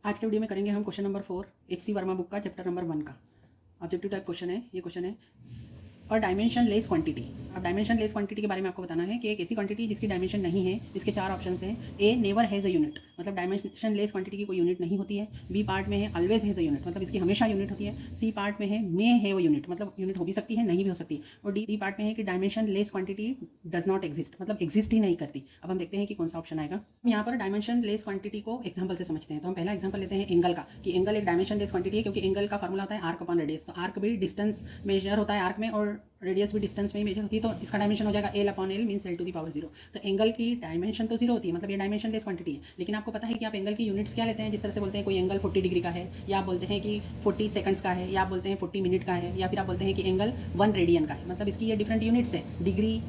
आज के वीडियो में करेंगे हम question number 4 HC Verma book का चैप्टर नंबर 1 का ऑब्जेक्टिव टाइप क्वेश्चन है। ये क्वेश्चन है और डायमेंशन लेस क्वांटिटी। अब डायमेंशन लेस क्वांटिटी के बारे में आपको बताना है कि एक ऐसी क्वांटिटी जिसकी डायमेंशन नहीं है। इसके चार ऑप्शन हैं। ए नेवर हैज़ अ यूनिट, मतलब डायमेंशन लेस क्वांटिटी की कोई यूनिट नहीं होती है। बी पार्ट में है ऑलवेज हैज़ अ यूनिट, मतलब इसकी हमेशा यूनिट होती है। सी पार्ट में है मे है वो यूनिट, मतलब यूनिट हो भी सकती है नहीं भी हो सकती। और डी पार्ट में है कि dimension less quantity does not exist, मतलब एग्जिस्ट ही नहीं करती। अब हम देखते हैं कि कौन सा ऑप्शन आएगा। हम यहाँ पर डायमेंशन लेस क्वांटिटी को एग्जाम्पल से समझते हैं। तो हम पहला एग्जाम्पल लेते हैं एंगल का, कि एंगल एक डायमेंशन लेस क्वांटिटी है, क्योंकि एंगल का फॉर्मूला होता है आर्क अपॉन रेडियस। तो आर्क भी डिस्टेंस मेजर होता है आर्क में, और रेडियस भी डिस्टेंस में ही मेजर होती है। तो इसका डायमेंशन हो जाएगा L upon L means L to the power 0। तो एंगल की डायमेंशन तो 0 होती है, मतलब ये डायमेंशन लेस क्वांटिटी है। लेकिन आपको पता है कि आप एंगल की यूनिट्स क्या लेते हैं। जिस तरह से बोलते हैं कोई एंगल 40 डिग्री का है, या आप बोलते हैं कि 40 सेकंड्स का है, या आप बोलते हैं 40 मिनट का है, या फिर आप बोलते हैं कि एंगल 1 रेडियन का है। मतलब इसकी ये डिफरेंट यूनिट्स है, degree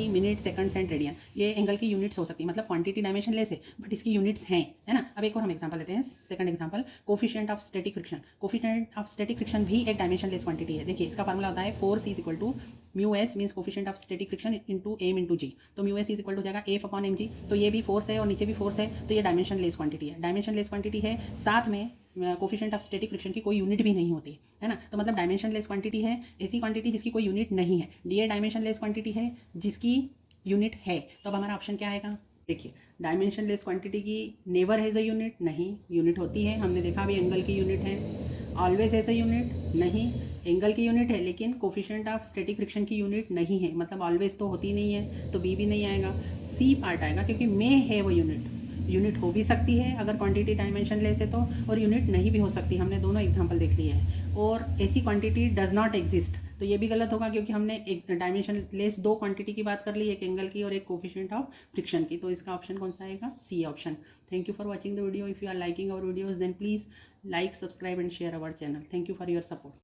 minute seconds and radian. ये एंगल की यूनिट्स हो सकती है, मतलब क्वांटिटी डायमेंशन लेस है बट इसकी यूनिट्स हैं, है ना। अब एक और हम एग्जांपल लेते हैं, second example coefficient of static friction. Coefficient of static friction भी एक डायमेंशन लेस क्वांटिटी है। देखिए इसका फॉर्मूला होता है force is equal to mu S means coefficient of static friction into M into G. तो mu S is equal to जाएगा F upon M G. तो ये भी फोर्स है और नीचे भी फोर्स है, तो ये डायमेंशन लेस क्वांटिटी है। डायमेंशन लेस क्वांटिटी है, साथ में कोफिशिएंट ऑफ स्टैटिक फ्रिक्शन की कोई यूनिट भी नहीं होती है ना। तो मतलब डायमेंशन लेस क्वांटिटी है ऐसी क्वांटिटी जिसकी कोई यूनिट नहीं है। डी डायमेंशन लेस क्वांटिटी है जिसकी यूनिट है। तो अब हमारा ऑप्शन क्या आएगा। देखिए डायमेंशन लेस क्वांटिटी की नेवर हैज़ अ यूनिट, नहीं, यूनिट होती है। हमने देखा अभी एंगल की यूनिट है। ऑलवेज हैज़ अ यूनिट, नहीं, एंगल की यूनिट है लेकिन कोफिशिएंट ऑफ स्टैटिक फ्रिक्शन की यूनिट नहीं है, मतलब ऑलवेज तो होती नहीं है, तो बी भी नहीं आएगा। सी पार्ट आएगा क्योंकि मे है वो यूनिट। यूनिट हो भी सकती है अगर क्वांटिटी डायमेंशन लेस है तो, और यूनिट नहीं भी हो सकती। हमने दोनों एग्जांपल देख लिए हैं। और ऐसी क्वांटिटी डज नॉट एग्जिस्ट, तो ये भी गलत होगा क्योंकि हमने एक डायमेंशन लेस दो क्वांटिटी की बात कर ली, एक एंगल की और एक कोफिशिएंट ऑफ फ्रिक्शन की। तो इसका ऑप्शन कौन सा आएगा, C option. Thank you for watching the video. If you are liking our videos then please like, subscribe and share our channel. Thank you for your support.